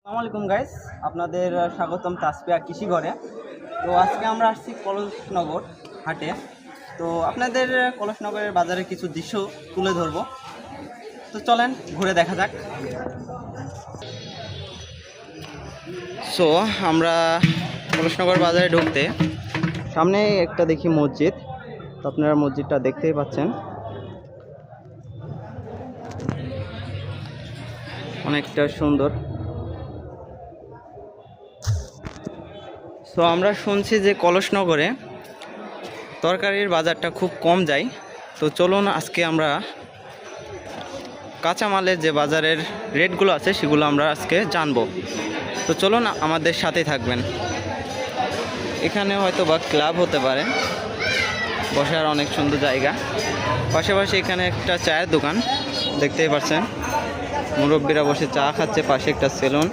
আসসালামু আলাইকুম গাইস, আপনাদের স্বাগতম তাসপিয়া কৃষি ঘরে। তো আজকে আমরা আসছি কলসনগর হাটে। তো আপনাদের কলসনগরের বাজারে কিছু দৃশ্য তুলে ধরবো। তো চলেন ঘুরে দেখা যাক। সো আমরা কলসনগর বাজারে ঢুকতে সামনে একটা দেখি মসজিদ। তো আপনারা মসজিদটা দেখতেই পাচ্ছেন, অনেকটা সুন্দর। সো আমরা শুনছি যে কলসনগরে তরকারির বাজারটা খুব কম যায়। তো চলুন আজকে আমরা কাঁচামালের যে বাজারের রেটগুলো আছে সেগুলো আমরা আজকে জানবো। তো চলুন আমাদের সাথে থাকবেন। এখানে হয়তো বা ক্লাব হতে পারে, বসার অনেক সুন্দর জায়গা। পাশাপাশি এখানে একটা চায়ের দোকান দেখতেই পাচ্ছেন, মুরব্বীরা বসে চা খাচ্ছে, পাশে একটা সেলুন।